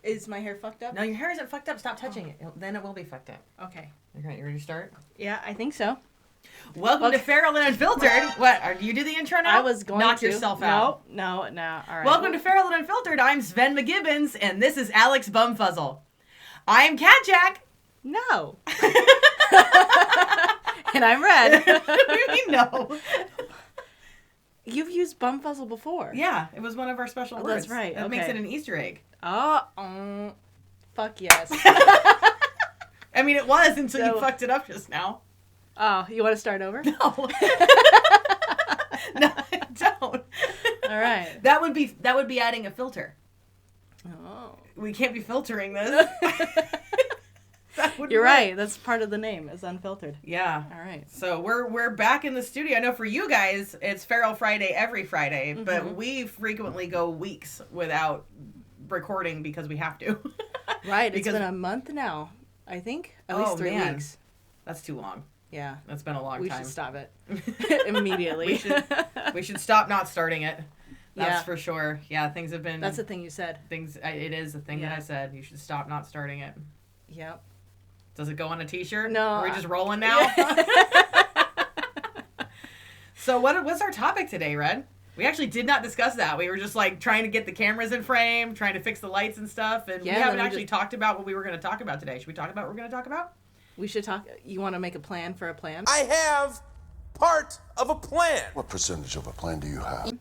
Is my hair fucked up? No, your hair isn't fucked up. Stop touching it. Then it will be fucked up. Okay. Okay, you ready to start? Yeah, I think so. Welcome to Feral and Unfiltered. What? Do you do the intro now? I was going Knock to. yourself out. No. All right. Welcome to Feral and Unfiltered. I'm Sven McGibbons, and this is Alex Bumfuzzle. I'm Cat Jack. No. And I'm Red. What do you mean no? You've used Bumfuzzle before. Yeah, it was one of our special words. That's right. That makes it an Easter egg. Oh, fuck yes. I mean, it was until you fucked it up just now. Oh, you want to start over? No. No, I don't. All right. That would be adding a filter. Oh. We can't be filtering this. You're right. That's part of the name, is unfiltered. Yeah. All right. So we're back in the studio. I know for you guys, it's Feral Friday every Friday, but we frequently go weeks without recording because we have to. Right. It's been a month now, I think. At least 3 weeks. That's too long. Yeah. That's been a long time. We should stop it. Immediately. we should stop not starting it. That's Yeah. for sure. Yeah, things have been... That's the thing you said. It is the thing that I said. You should stop not starting it. Yep. Does it go on a t-shirt? No. Are we just rolling now? So what's our topic today, Red? We actually did not discuss that. We were just like trying to get the cameras in frame, trying to fix the lights and stuff, and we haven't actually talked about what we were going to talk about today. Should we talk about what we're going to talk about? We should talk. You want to make a plan for a plan? I have part of a plan. What percentage of a plan do you have?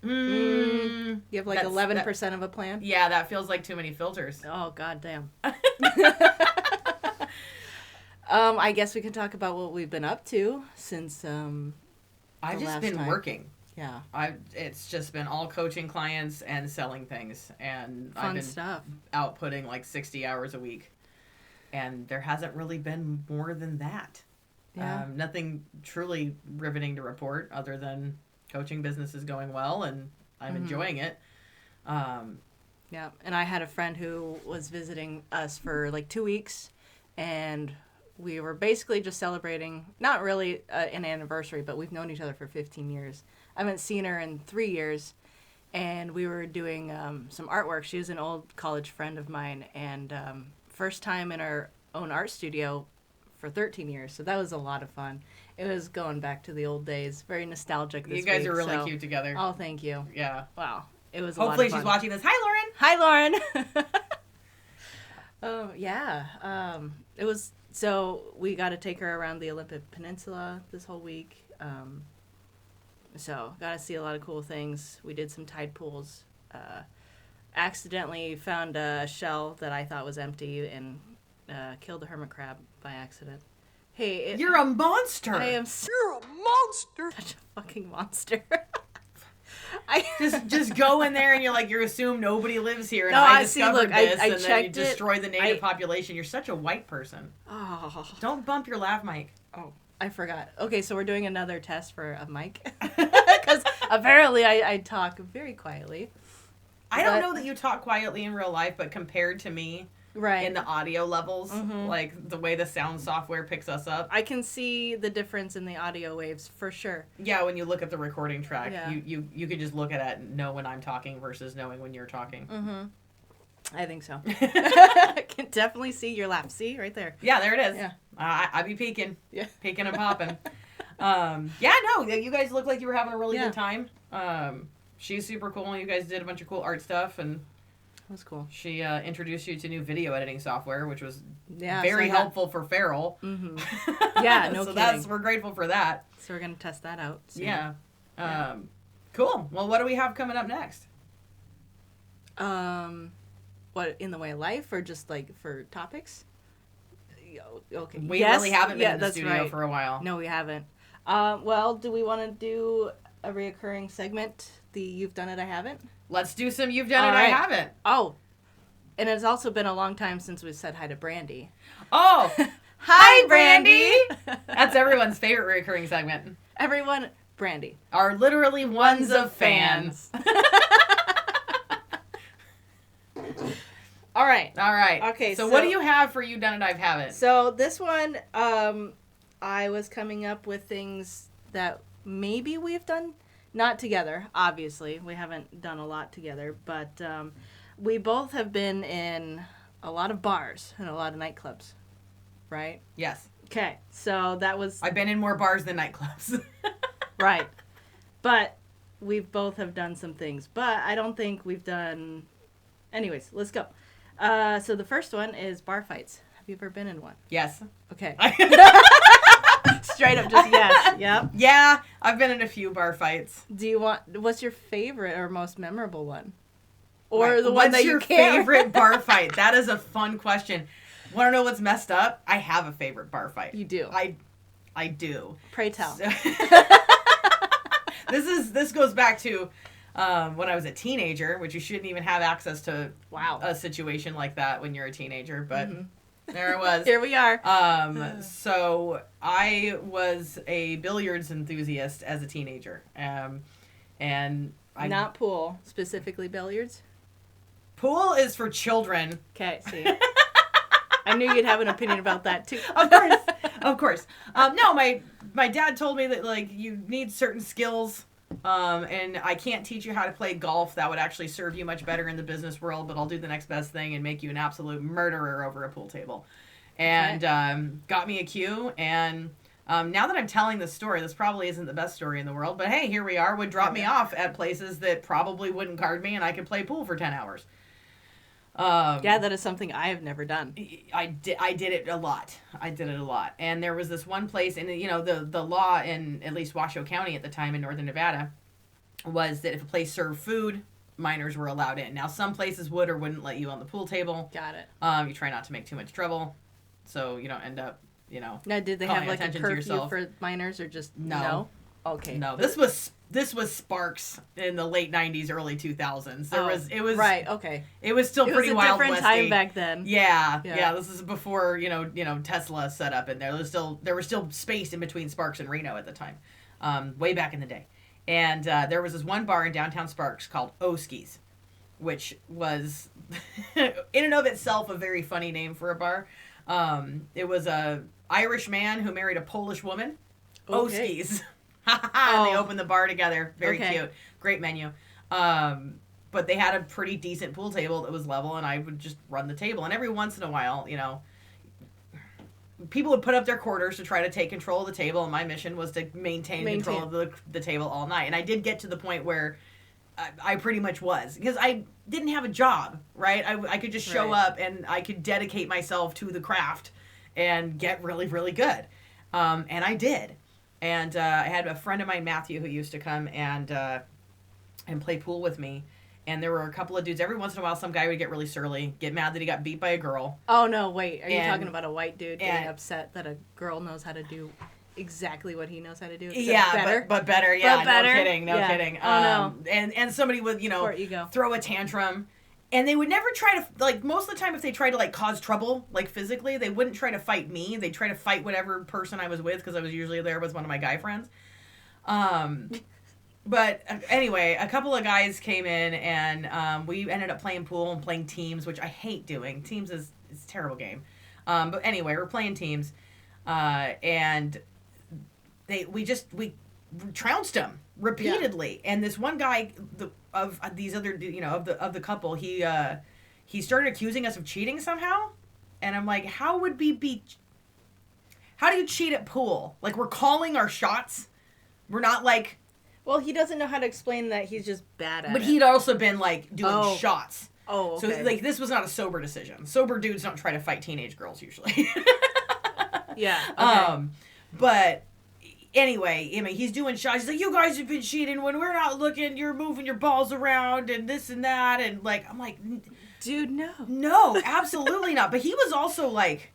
You have like 11% of a plan? Yeah, that feels like too many filters. Oh, god damn. I guess we can talk about what we've been up to since I've just been working. Yeah. It's just been all coaching clients and selling things, and Fun I've been stuff. outputting like 60 hours a week, and there hasn't really been more than that. Yeah. Nothing truly riveting to report other than coaching business is going well and I'm enjoying it. Yeah, and I had a friend who was visiting us for like 2 weeks, and we were basically just celebrating, not really an anniversary, but we've known each other for 15 years. I haven't seen her in 3 years, and we were doing some artwork. She was an old college friend of mine, and first time in our own art studio for 13 years, so that was a lot of fun. It was going back to the old days, very nostalgic this week. You guys are really cute together. Oh, thank you. Yeah. Wow. It was Hopefully a lot of fun. she's watching this. Hi, Lauren. Hi, Lauren. Yeah. It was, so we got to take her around the Olympic Peninsula this whole week. So got to see a lot of cool things. We did some tide pools. Accidentally found a shell that I thought was empty and killed a hermit crab by accident. Hey, you're a monster. I am. You're a monster. Such a fucking monster. just go in there and you assume nobody lives here, and I discovered this, and then you destroy the native population. You're such a white person. Oh. Don't bump your lav mic. Oh, I forgot. Okay, so we're doing another test for a mic because apparently I talk very quietly. I don't know that you talk quietly in real life, but compared to me, right, in the audio levels, like the way the sound software picks us up, I can see the difference in the audio waves for sure. Yeah, when you look at the recording track, Yeah. you can just look at it and know when I'm talking versus knowing when you're talking. I think so. I can definitely see your laugh. See right there. Yeah, there it is. Yeah. I be peeking. Yeah. Peeking and popping. You guys look like you were having a really good time. She's super cool. You guys did a bunch of cool art stuff, and that was cool. She introduced you to new video editing software, which was very helpful for Feral. Yeah, no so kidding. we're grateful for that. So we're gonna test that out soon. Yeah. Cool. Well, what do we have coming up next? What, in the way of life, or just like for topics? Okay. We really haven't been in the studio for a while. No, we haven't. Well, do we want to do a reoccurring segment? The You've Done It, I Haven't? Let's do some You've Done It, I Haven't. Oh, and it's also been a long time since we said hi to Brandy. Oh, hi, Brandy! That's everyone's favorite reoccurring segment. Everyone, Brandy. Are literally ones of fans. All right. Okay, so what do you have for You've Done It, I Haven't? So this one, I was coming up with things that maybe we've done, not together, obviously. We haven't done a lot together, but we both have been in a lot of bars and a lot of nightclubs, right? Yes. Okay, so that was... I've been in more bars than nightclubs. Right. But we both have done some things. But I don't think we've done... Anyways, let's go. So the first one is bar fights. Have you ever been in one? Yes. Okay. Straight up just yes. Yep. Yeah, I've been in a few bar fights. What's your favorite or most memorable one? Or the one that you What's can't... your favorite bar fight? That is a fun question. Want to know what's messed up? I have a favorite bar fight. You do. I do. Pray tell. So, this goes back to when I was a teenager, which you shouldn't even have access to a situation like that when you're a teenager, but there it was. Here we are. So I was a billiards enthusiast as a teenager. And Not pool, specifically billiards. Pool is for children. Okay, see. I knew you'd have an opinion about that too. Of course. No, my dad told me that like you need certain skills, and I can't teach you how to play golf. That would actually serve you much better in the business world. But I'll do the next best thing and make you an absolute murderer over a pool table. And got me a cue. And now that I'm telling this story, this probably isn't the best story in the world. But hey, here we are. Would drop me off at places that probably wouldn't card me, and I could play pool for 10 hours. Yeah, that is something I have never done. I did it a lot. And there was this one place, and you know, the law in at least Washoe County at the time in northern Nevada was that if a place served food, minors were allowed in. Now some places would or wouldn't let you on the pool table. Got it. You try not to make too much trouble, so you don't end up, you know. Now, did they have like a curfew for minors or just no? Okay. No, this was Sparks in the late 90s, early 2000s. It was right. Okay. It was still pretty wild westy. It was a different time back then. Yeah. This is before you know Tesla set up in there. There was still space in between Sparks and Reno at the time, way back in the day. And there was this one bar in downtown Sparks called Oskies, which was in and of itself a very funny name for a bar. It was a Irish man who married a Polish woman. Okay. Oskies. And they opened the bar together. Very cute. Great menu. But they had a pretty decent pool table that was level, and I would just run the table. And every once in a while, you know, people would put up their quarters to try to take control of the table, and my mission was to maintain control of the table all night. And I did get to the point where I pretty much was. Because I didn't have a job, right? I could just show up, and I could dedicate myself to the craft and get really, really good. And I did. And I had a friend of mine, Matthew, who used to come and play pool with me. And there were a couple of dudes. Every once in a while, some guy would get really surly, get mad that he got beat by a girl. Oh, no, wait. Are you talking about a white dude getting upset that a girl knows how to do exactly what he knows how to do? Better? But better. Yeah, but better. No kidding. Oh, no. And somebody would, throw a tantrum. And they would never try to, like, most of the time if they tried to, like, cause trouble, like, physically, they wouldn't try to fight me. They'd try to fight whatever person I was with, because I was usually there with one of my guy friends. But anyway, a couple of guys came in, and we ended up playing pool and playing teams, which I hate doing. Teams is a terrible game. But anyway, we're playing teams. And we trounced them repeatedly. Yeah. And this one guy of these other, of the couple, he started accusing us of cheating somehow. And I'm like, how do you cheat at pool? Like, we're calling our shots. We're not like... Well, he doesn't know how to explain that he's just bad at it. But he'd also been, like, doing shots. Oh, okay. So, like, this was not a sober decision. Sober dudes don't try to fight teenage girls, usually. Yeah. Okay. But... Anyway, I mean, he's doing shots. He's like, you guys have been cheating when we're not looking. You're moving your balls around and this and that. And, like, I'm like... Dude, no. No, absolutely not. But he was also, like,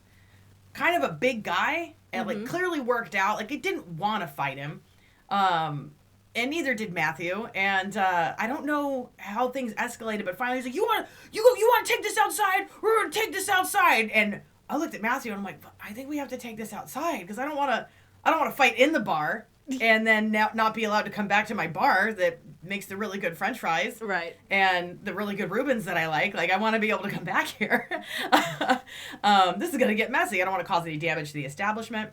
kind of a big guy. And, like, clearly worked out. Like, I didn't want to fight him. And neither did Matthew. And I don't know how things escalated. But finally, he's like, you want to take this outside? We're going to take this outside. And I looked at Matthew and I'm like, I think we have to take this outside. Because I don't want to fight in the bar and then not be allowed to come back to my bar that makes the really good French fries. Right. And the really good Reubens that I like. Like, I want to be able to come back here. This is going to get messy. I don't want to cause any damage to the establishment.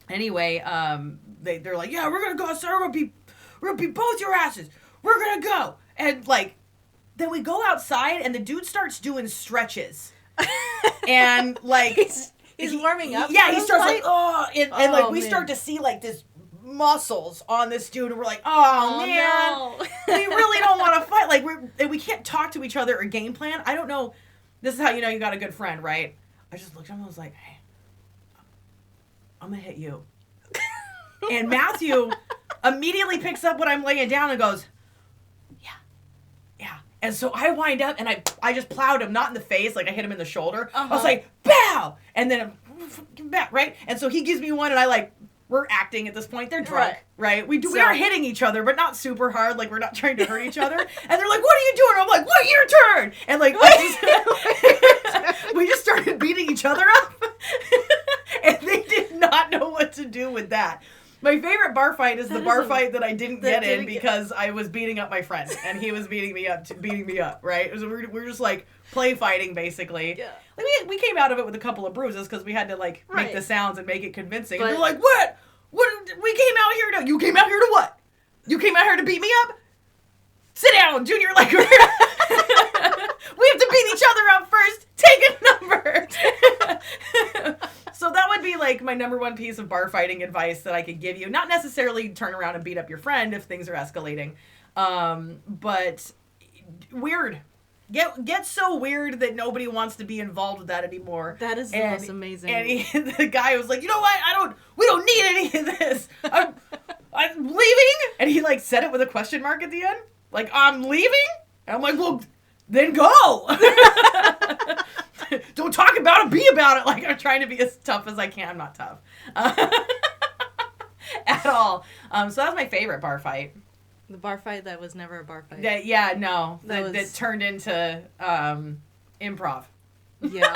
Anyway, they're like, yeah, we're going to go outside. We're going to beat both your asses. We're going to go. And, like, then we go outside and the dude starts doing stretches. And like he's warming up. Yeah, he starts like, and like we start to see like this muscles on this dude, and we're like, oh man, no. we really don't want to fight. Like we can't talk to each other or game plan. I don't know. This is how you know you got a good friend, right? I just looked at him and I was like, hey, I'm gonna hit you. And Matthew immediately picks up what I'm laying down and goes, yeah. And so I wind up and I just plowed him, not in the face, like I hit him in the shoulder. I was like, bow! And then back, right? And so he gives me one, and we're acting at this point. They're drunk, right? We are hitting each other, but not super hard. Like, we're not trying to hurt each other. And they're like, what are you doing? I'm like, what? Your turn! And like, we just started beating each other up. And they did not know what to do with that. My favorite bar fight is the bar fight that I didn't get in because I was beating up my friend and he was beating me up, right? So we're just like play fighting basically. Yeah. Like we came out of it with a couple of bruises because we had to like make the sounds and make it convincing. And they're like, what? What? We came out here to? You came out here to what? You came out here to beat me up? Sit down, Junior. Like we have to beat each other up first. Take a number. So that would be like my number one piece of bar fighting advice that I could give you. Not necessarily turn around and beat up your friend if things are escalating. But weird. Get so weird that nobody wants to be involved with that anymore. That is the most amazing. And the guy was like, you know what? We don't need any of this. I'm leaving. And he like said it with a question mark at the end. Like, I'm leaving? And I'm like, well, then go. Don't talk about it, be about it. Like, I'm trying to be as tough as I can. I'm not tough. At all. So that was my favorite bar fight. The bar fight that was never a bar fight. That turned into improv. Yeah.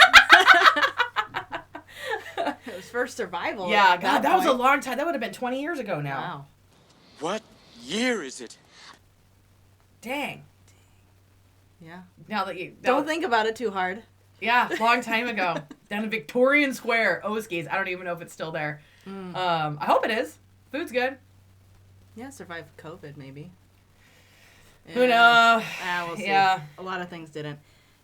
It was for survival. Yeah, God, that was a long time. That would have been 20 years ago now. Wow. What year is it? Dang. Yeah. Now that you don't think about it too hard. Yeah, long time ago. Down in Victorian Square, Oskies. I don't even know if it's still there. I hope it is. Food's good. Yeah, survived COVID maybe. Who knows? We'll see. Yeah. A lot of things didn't.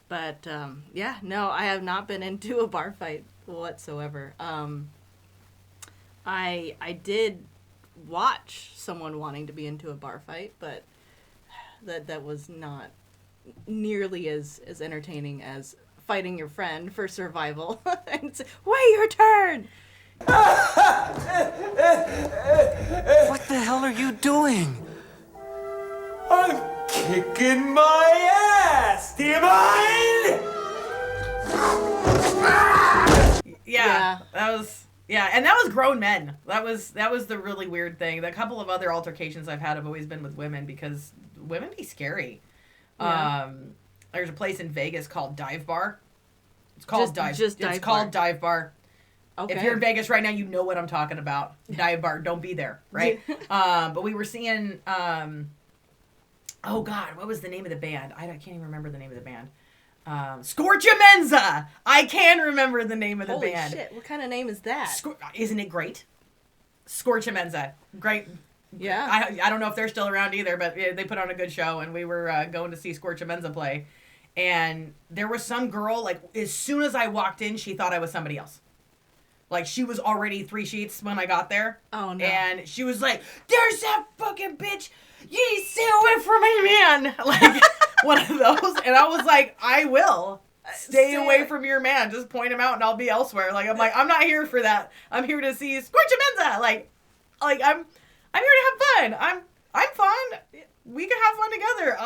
But, no, I have not been into a bar fight whatsoever. I did watch someone wanting to be into a bar fight, but that was not nearly as entertaining as fighting your friend for survival. And say, wait your turn! What the hell are you doing? I'm kicking my ass! Do you mind? Yeah. And that was grown men. That was the really weird thing. The couple of other altercations I've had have always been with women because women be scary. Yeah. There's a place in Vegas called Dive Bar. It's called Dive Bar. Okay. If you're in Vegas right now, you know what I'm talking about. Dive Bar. Don't be there, right? But we were seeing, oh God, what was the name of the band? I can't even remember the name of the band. Scorchamenza! I can remember the name of the band. Holy shit, what kind of name is that? Isn't it great? Scorchamenza. Great. Yeah. I don't know if they're still around either, but they put on a good show, and we were going to see Scorchamenza play. And there was some girl, like, as soon as I walked in, she thought I was somebody else. Like, she was already 3 sheets when I got there. Oh, no. And she was like, there's that fucking bitch. You need to stay away from my man. Like, one of those. And I was like, I will stay away from your man. Just point him out and I'll be elsewhere. Like, I'm not here for that. I'm here to see Scorchamenza. Like I'm here to have fun. I'm fun. We can have fun together.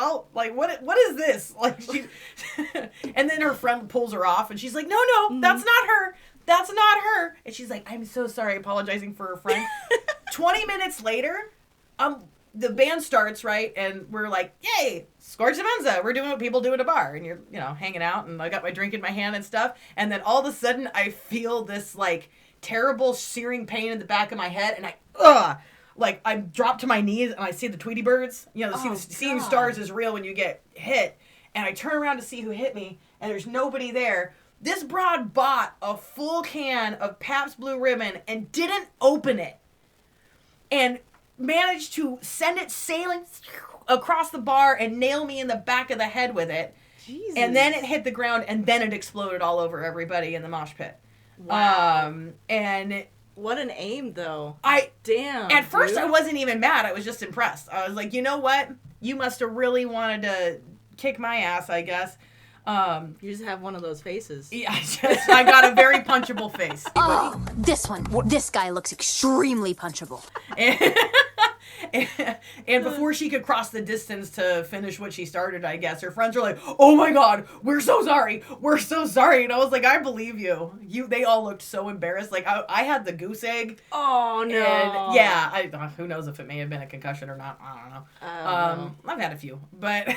What is this? Like, she, and then her friend pulls her off and she's like, no, that's not her. That's not her. And she's like, I'm so sorry, apologizing for her friend. 20 minutes later, the band starts, right? And we're like, yay, Scorchamenza. We're doing what people do at a bar. And you're, hanging out. And I got my drink in my hand and stuff. And then all of a sudden, I feel this, like, terrible searing pain in the back of my head. And I drop to my knees and I see the Tweety birds. Seeing stars is real when you get hit. And I turn around to see who hit me. And there's nobody there. This broad bought a full can of Pabst Blue Ribbon and didn't open it. And managed to send it sailing across the bar and nail me in the back of the head with it. Jesus. And then it hit the ground, and then it exploded all over everybody in the mosh pit. Wow. And what an aim, though. Damn. At first, dude. I wasn't even mad. I was just impressed. I was like, you know what? You must have really wanted to kick my ass, I guess. You just have one of those faces. Yeah, I got a very punchable face. Oh, this one. This guy looks extremely punchable. And before she could cross the distance to finish what she started, I guess, her friends were like, oh my God, we're so sorry. We're so sorry. And I was like, I believe you. They all looked so embarrassed. Like, I had the goose egg. Oh, no. And yeah, who knows if it may have been a concussion or not. I don't know. I've had a few. But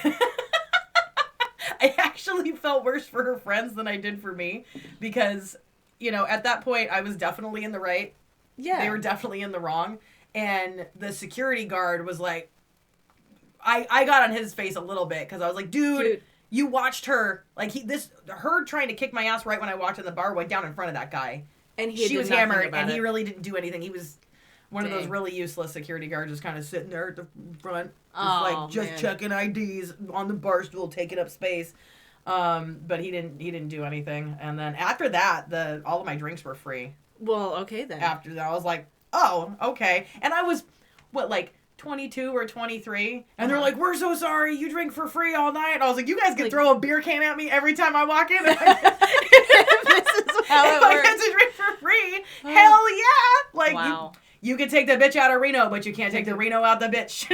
I actually felt worse for her friends than I did for me. Because, at that point, I was definitely in the right. Yeah. They were definitely in the wrong. And the security guard was like, I got on his face a little bit because I was like, dude, you watched her. Like, her trying to kick my ass right when I walked in the bar went down in front of that guy. And she was hammered, and he really didn't do anything. He was one of those Dang. really useless security guards just kind of sitting there at the front, Man. checking IDs on the bar stool, taking up space. But he didn't do anything. And then after that, all of my drinks were free. Well, okay then. After that, I was like, oh, okay. And I was, 22 or 23? And they're like, we're so sorry, you drink for free all night. And I was like, you guys can throw a beer can at me every time I walk in. This is how it if I works. get to drink for free, hell yeah. Like, wow. you can take the bitch out of Reno, but you can't take the Reno out the bitch.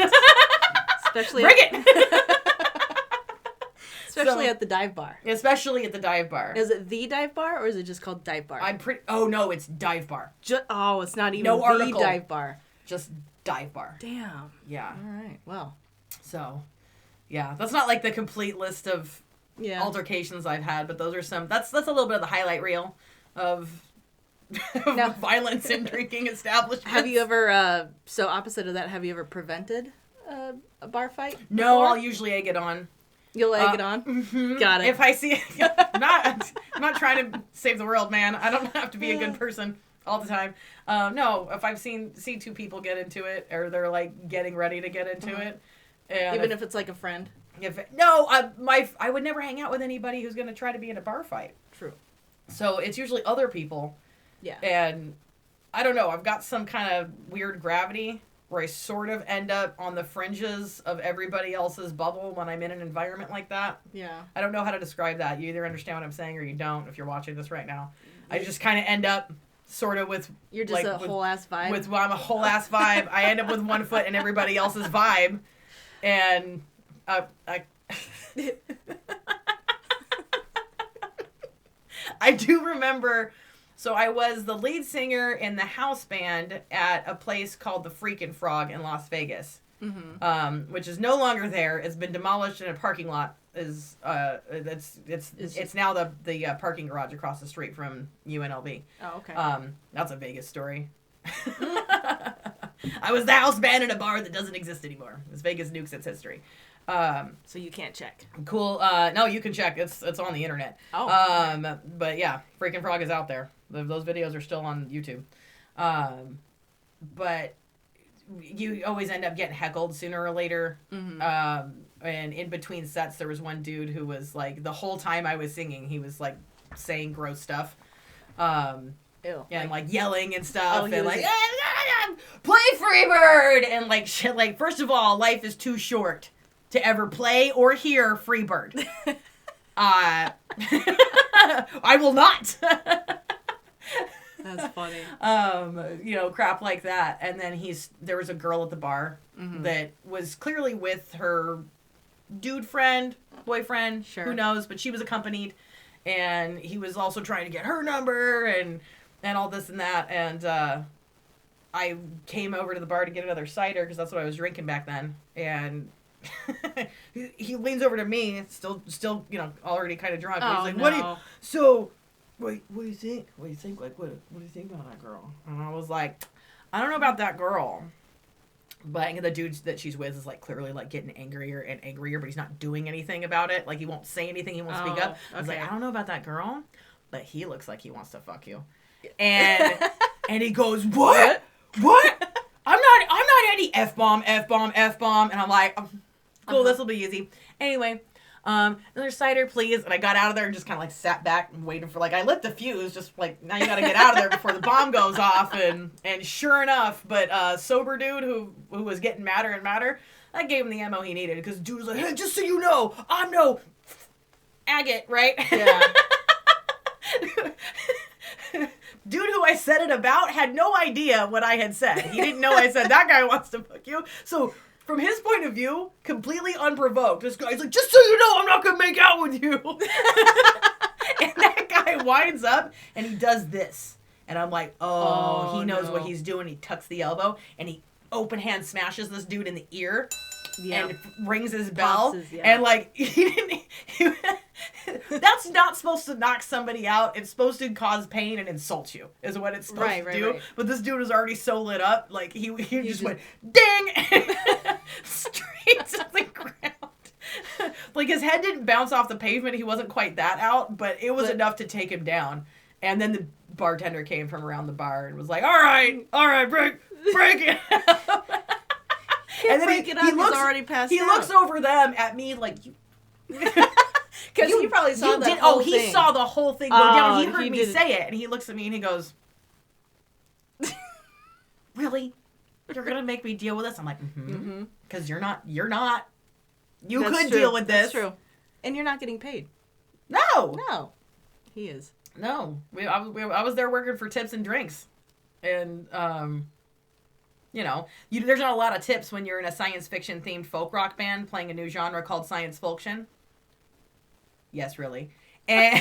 Especially Bring it! Especially at the dive bar. Especially at the dive bar. Is it the dive bar or is it just called dive bar? Oh no, it's dive bar. It's not even No the article. dive bar. Just dive bar. Damn. Yeah. All right. Well. So, yeah, that's not like the complete list of altercations I've had, but those are some. That's a little bit of the highlight reel of Now, violence in drinking establishments. Have you ever? So opposite of that, have you ever prevented a bar fight? No, before? I'll usually egg it on. You'll egg it on. Mm-hmm. Got it. If I see, I'm not trying to save the world, man. I don't have to be a good person all the time. No, if I've see two people get into it, or they're like getting ready to get into it, and even if it's like a friend. I would never hang out with anybody who's going to try to be in a bar fight. True. So it's usually other people. Yeah. And I don't know. I've got some kind of weird gravity where I sort of end up on the fringes of everybody else's bubble when I'm in an environment like that. Yeah. I don't know how to describe that. You either understand what I'm saying or you don't if you're watching this right now. I just kind of end up sort of with... You're just a whole ass vibe? I'm a whole ass vibe. I end up with one foot in everybody else's vibe. And I do remember... So I was the lead singer in the house band at a place called the Freakin' Frog in Las Vegas, which is no longer there. It's been demolished in a parking lot. It's now the parking garage across the street from UNLV. Oh, okay. That's a Vegas story. I was the house band in a bar that doesn't exist anymore. It's Vegas nukes its history. So you can't check. Cool. No, you can check. It's on the internet. Oh. But yeah, Freakin' Frog is out there. Those videos are still on YouTube. But you always end up getting heckled sooner or later. Mm-hmm. And in between sets, there was one dude who was like, the whole time I was singing, he was like saying gross stuff. Ew. And like yelling and stuff. he And was like, play Freebird! And like shit, like, first of all, life is too short to ever play or hear Freebird. I will not. That's funny. Crap like that. And then there was a girl at the bar that was clearly with her dude friend, boyfriend, Sure. who knows, but she was accompanied, and he was also trying to get her number and all this and that. And I came over to the bar to get another cider because that's what I was drinking back then. And he leans over to me, still, already kind of drunk. Oh, He's like, no. what do you think? What do you think? Like, what do you think about that girl? And I was like, I don't know about that girl. But the dude that she's with is like clearly like getting angrier and angrier, but he's not doing anything about it. Like, he won't say anything. He won't speak up. I was like, I don't know about that girl, but he looks like he wants to fuck you. And he goes, what? I'm not any F-bomb. And I'm like, Cool, this will be easy. Anyway, another cider, please. And I got out of there and just kind of like sat back and waited for, like, I lit the fuse, just like, now you got to get out of there before the bomb goes off. And sure enough, but sober dude who was getting madder and madder, I gave him the ammo he needed, because dude was like, hey, just so you know, I'm no agate, right? Yeah. Dude who I said it about had no idea what I had said. He didn't know I said, that guy wants to fuck you. So from his point of view, completely unprovoked, this guy's like, just so you know, I'm not going to make out with you. And that guy winds up and he does this. And I'm like, he knows what he's doing. He tucks the elbow and he open hand smashes this dude in the ear. Yeah. And rings his bell. And like, that's not supposed to knock somebody out. It's supposed to cause pain and insult you, is what it's supposed to do. Right. But this dude was already so lit up, like he just went ding straight to the ground. Like his head didn't bounce off the pavement. He wasn't quite that out, but it was enough to take him down. And then the bartender came from around the bar and was like, all right, break it. And then he looks already passed out. He looks over them at me like, you. Because he probably saw the whole thing. He saw the whole thing go down. He heard me say it, and he looks at me and he goes, really? You're going to make me deal with this? I'm like, because you're not. You could deal with this. That's true. And you're not getting paid. No. He is. No. I was there working for tips and drinks. And, there's not a lot of tips when you're in a science fiction themed folk rock band playing a new genre called science fiction. Yes, really. And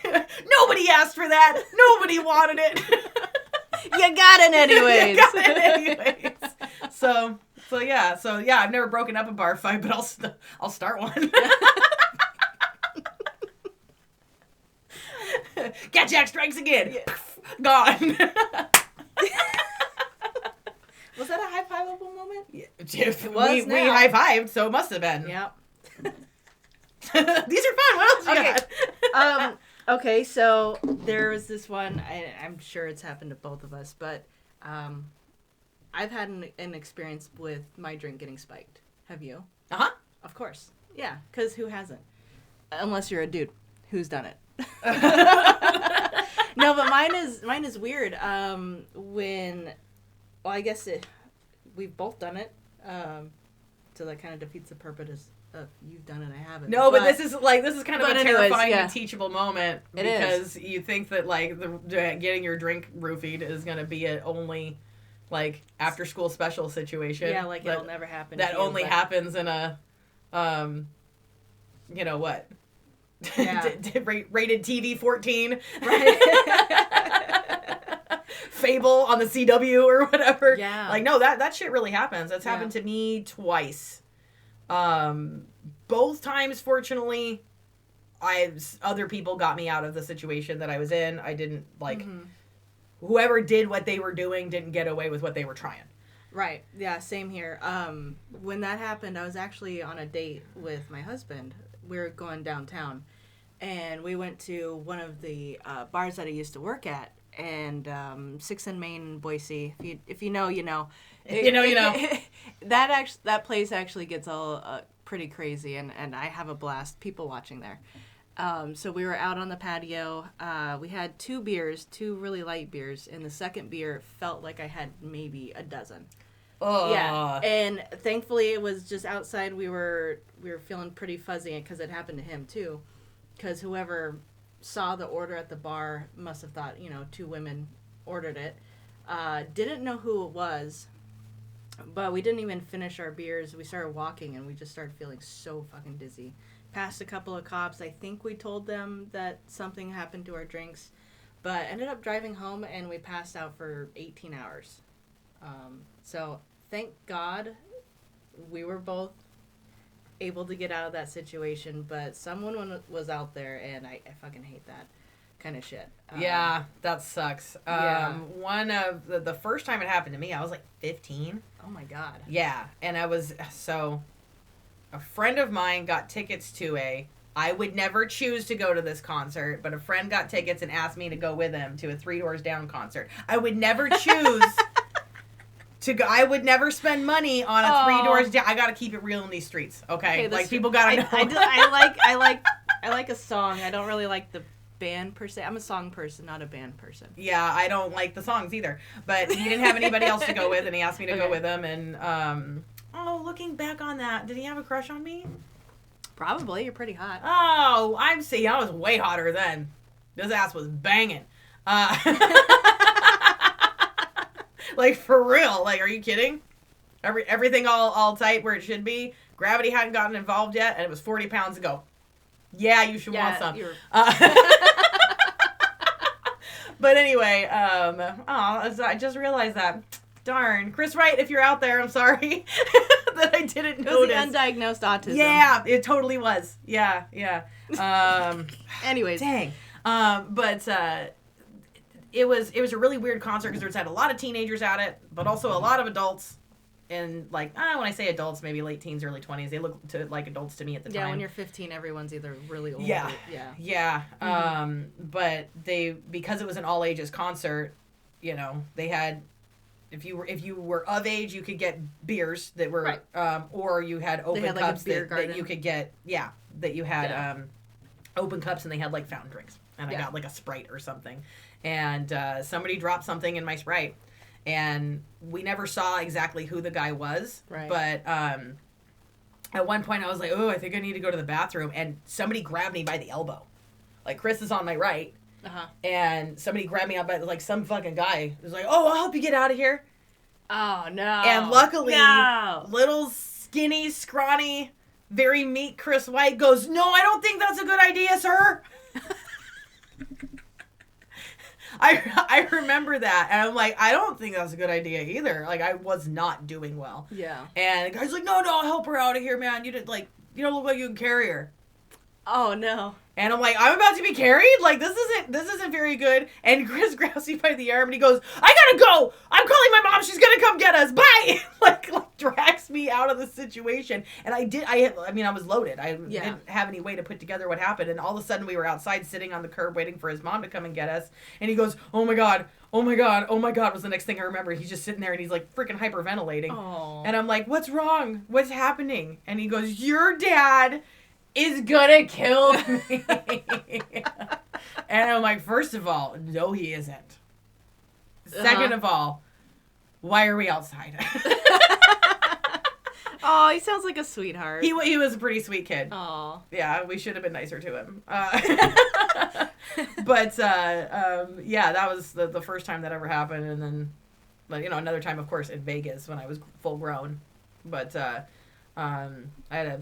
nobody asked for that. Nobody wanted it. You got it anyways. So yeah. I've never broken up a bar fight, but I'll start one. Cat Jack strikes again. Yeah. Gone. Was that a high-fiveable moment? Yeah. It was. We high-fived, so it must have been. Yep. These are fun. What else you got? Okay, so there was this one, I'm sure it's happened to both of us, but I've had an experience with my drink getting spiked. Have you? Uh-huh. Of course. Yeah, because who hasn't? Unless you're a dude who's done it. No, but mine is weird. I guess we've both done it. So that kind of defeats the purpose of you've done it, I haven't. No, but this is kind of a terrifying and teachable moment because you think that like getting your drink roofied is going to be an only like after school special situation. Yeah, like it'll never happen. That only happens in a what? Yeah. Rated TV 14. Right. Fable on the CW or whatever. Yeah. Like, no, that shit really happens. That's happened to me twice. Both times, fortunately, other people got me out of the situation that I was in. I didn't, whoever did what they were doing didn't get away with what they were trying. Right. Yeah, same here. When that happened, I was actually on a date with my husband. We were going downtown, and we went to one of the bars that I used to work at, and 6th and Main in Boise. If you know, you know. If you know, you know. That place actually gets all pretty crazy, and I have a blast people watching there. So we were out on the patio. We had 2 beers, 2 really light beers, and the second beer felt like I had maybe a dozen. Oh. Yeah, and thankfully it was just outside. We were feeling pretty fuzzy because it happened to him too, because whoever saw the order at the bar must have thought 2 women ordered it. Didn't know who it was, but we didn't even finish our beers. We started walking and we just started feeling so fucking dizzy. Passed a couple of cops. I think we told them that something happened to our drinks, but ended up driving home and we passed out for 18 hours. So thank God we were both able to get out of that situation, but someone was out there, and I fucking hate that kind of shit. Yeah, that sucks. One of the first time it happened to me, I was like 15. Oh my God. Yeah, and a friend of mine got tickets to I would never choose to go to this concert, but a friend got tickets and asked me to go with him to a 3 Doors Down concert. I would never choose to go. I would never spend money on a 3 doors down. I gotta keep it real in these streets, okay? Like people gotta know. I like a song. I don't really like the band per se. I'm a song person, not a band person. Yeah, I don't like the songs either. But he didn't have anybody else to go with, and he asked me to go with him. And looking back on that, did he have a crush on me? Probably. You're pretty hot. Oh, I'm seeing. I was way hotter then. This ass was banging. Like for real. Like, are you kidding? Everything all tight where it should be. Gravity hadn't gotten involved yet, and it was 40 pounds ago. Yeah, you should want some. But anyway, I just realized that. Darn. Chris Wright, if you're out there, I'm sorry that I didn't notice. It was the undiagnosed autism. Yeah, it totally was. Yeah. Anyways. Dang. But it was a really weird concert because there had a lot of teenagers at it, but also a lot of adults. And like, when I say adults, maybe late teens, early 20s, they look like adults to me at the time. Yeah, when you're 15, everyone's either really old. Yeah. Or, yeah. But because it was an all ages concert, you know, they had, if you were of age, you could get beers that were, right. Or you had open like cups that you could get, that you had open cups, and they had like fountain drinks, and I got like a Sprite or something, and somebody dropped something in my Sprite. And we never saw exactly who the guy was. Right. But at one point I was like, I think I need to go to the bathroom. And somebody grabbed me by the elbow. Like, Chris is on my right. Uh-huh. And somebody grabbed me up by, like, some fucking guy was like, I'll help you get out of here. Oh, no. And luckily, little skinny, scrawny, very meek Chris White goes, no, I don't think that's a good idea, sir. I remember that, and I'm like, I don't think that's a good idea either. Like, I was not doing well. Yeah. And the guy's like, no, I'll help her out of here, man. You don't look like you can carry her. Oh no. And I'm like, I'm about to be carried? Like, this isn't very good. And Chris grabs me by the arm and he goes, I gotta go! I'm calling my mom, she's gonna come get us, bye! like drags me out of the situation. And I was loaded. I didn't have any way to put together what happened. And all of a sudden we were outside sitting on the curb waiting for his mom to come and get us. And he goes, oh my God, was the next thing I remember. He's just sitting there and he's like freaking hyperventilating. Aww. And I'm like, what's wrong? What's happening? And he goes, your dad is gonna kill me. And I'm like, first of all, no, he isn't. Second of all, why are we outside? Oh, he sounds like a sweetheart. He was a pretty sweet kid. Oh. Yeah, we should have been nicer to him. But that was the first time that ever happened. And then, another time, of course, in Vegas when I was full grown. But I had a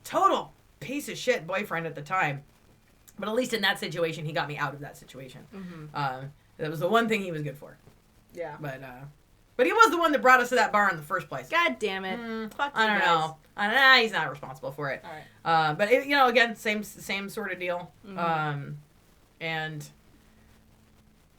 total piece of shit boyfriend at the time, but at least in that situation he got me out of that situation. That was the one thing he was good for. But he was the one that brought us to that bar in the first place. God damn it. Fuck you I don't guys. know. He's not responsible for it. All right. But again, same sort of deal. And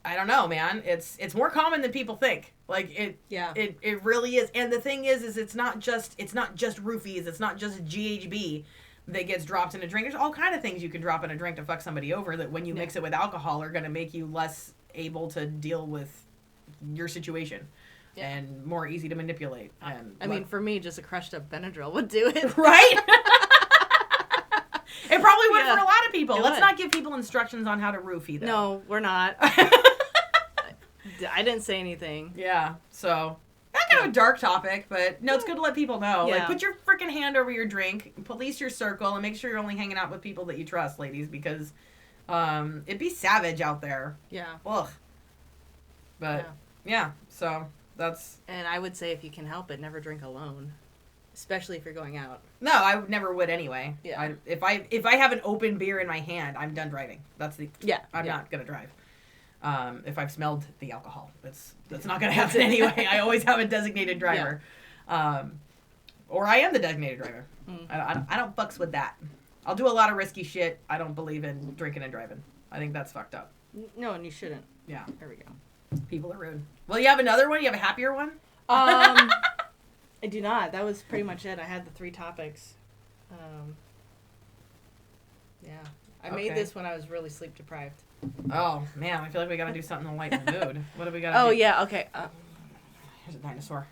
I don't know, man. It's more common than people think. Like it really is. And the thing is it's not just roofies. It's not just GHB that gets dropped in a drink. There's all kind of things you can drop in a drink to fuck somebody over that when you mix it with alcohol are going to make you less able to deal with your situation and more easy to manipulate. And I mean, for me, just a crushed up Benadryl would do it. Right? It probably would for a lot of people. It Let's would. not give people instructions on how to roofie, though. No, we're not. I didn't say anything. Yeah, so... That's kind of a dark topic, but no, it's good to let people know. Yeah. Like, put your freaking hand over your drink, police your circle, and make sure you're only hanging out with people that you trust, ladies, because it'd be savage out there. Yeah. Ugh. But, yeah, so that's... And I would say if you can help it, never drink alone. Especially if you're going out. No, I never would anyway. Yeah. If I have an open beer in my hand, I'm done driving. That's the... Yeah. I'm not going to drive. If I've smelled the alcohol, that's not going to happen anyway. I always have a designated driver. Or I am the designated driver. I don't fucks with that. I'll do a lot of risky shit. I don't believe in drinking and driving. I think that's fucked up. No, and you shouldn't. Yeah. There we go. People are rude. Well, you have another one? You have a happier one? I do not. That was pretty much it. I had the 3 topics. I made this when I was really sleep deprived. Oh, man. I feel like we got to do something to lighten the mood. What do we got to do? Oh, yeah. Okay. Here's a dinosaur.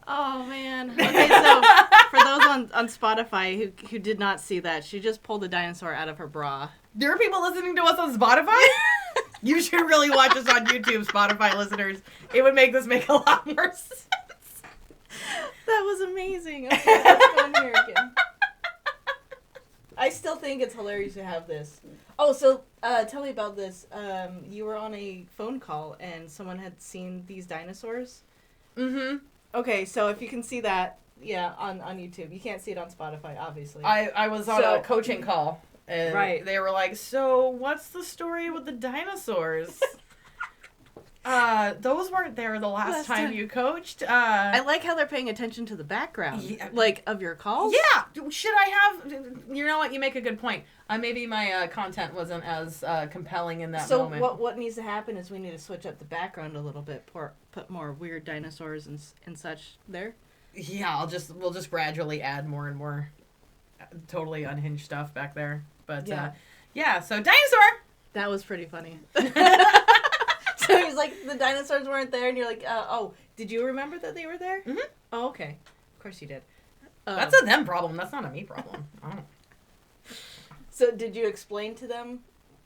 Oh, man. Okay, so for those on Spotify who did not see that, she just pulled a dinosaur out of her bra. There are people listening to us on Spotify? You should really watch us on YouTube, Spotify listeners. It would make this make a lot more sense. That was amazing. Okay, let's go in here again. I still think it's hilarious to have this. Oh, so tell me about this. You were on a phone call and someone had seen these dinosaurs? Mm-hmm. Okay, so if you can see that, yeah, on YouTube. You can't see it on Spotify, obviously. I was on a coaching call. And right. They were like, so what's the story with the dinosaurs? Those weren't there the last time you coached. I like how they're paying attention to the background, like, of your calls. Yeah. Should I have... You know what? You make a good point. Maybe my content wasn't as compelling in that moment. So what needs to happen is we need to switch up the background a little bit, put more weird dinosaurs and such there. Yeah, we'll just gradually add more and more totally unhinged stuff back there. But yeah, so dinosaur. That was pretty funny. So he's like, the dinosaurs weren't there, and you're like, oh, did you remember that they were there? Mm-hmm. Oh, okay. Of course you did. That's a them problem. That's not a me problem. Oh. So did you explain to them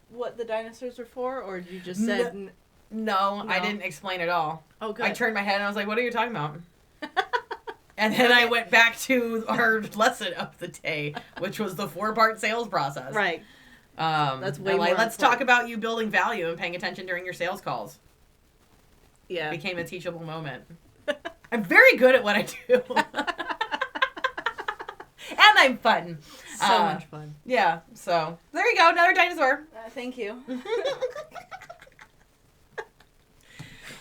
what the dinosaurs were for, or you just said... No, I didn't explain at all. Oh, good. I turned my head and I was like, what are you talking about? And then I went back to our lesson of the day, which was the 4-part sales process. Right. That's way more let's talk about you building value and paying attention during your sales calls. Yeah. It became a teachable moment. I'm very good at what I do. And I'm fun. So much fun. Yeah, so there you go, another dinosaur. Thank you.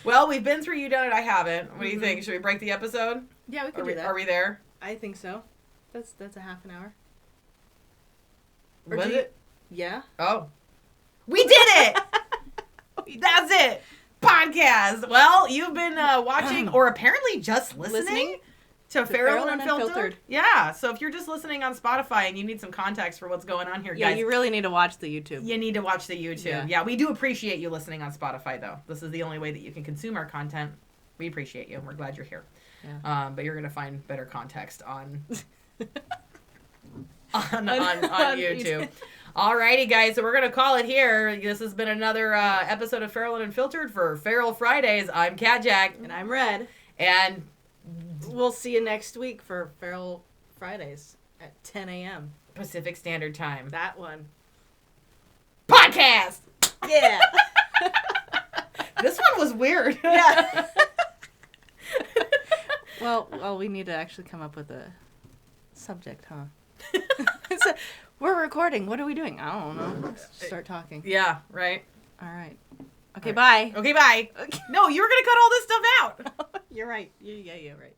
Well, we've been through You Done It, I Haven't. What do you think? Should we break the episode? Yeah, we can do that. Are we there? I think so. That's a half an hour. Was it? Yeah. Oh. We did it! That's it! Podcast! Well, you've been watching, or apparently just listening to Feral and Unfiltered. Yeah, so if you're just listening on Spotify and you need some context for what's going on here, guys. Yeah, you really need to watch the YouTube. You need to watch the YouTube. Yeah, we do appreciate you listening on Spotify, though. This is the only way that you can consume our content. We appreciate you, and we're glad you're here. Yeah. But you're going to find better context on YouTube. Alrighty, guys, so we're going to call it here. This has been another episode of Feral and Unfiltered for Feral Fridays. I'm Cat Jack. And I'm Red. And we'll see you next week for Feral Fridays at 10 a.m. Pacific Standard Time. That one. Podcast! Yeah. This one was weird. Yeah. Well, we need to actually come up with a subject, huh? So, we're recording. What are we doing? I don't know. Let's start talking. Yeah, right. All right. Okay, bye. Okay, bye. Okay. No, you were going to cut all this stuff out. You're right. Yeah, right.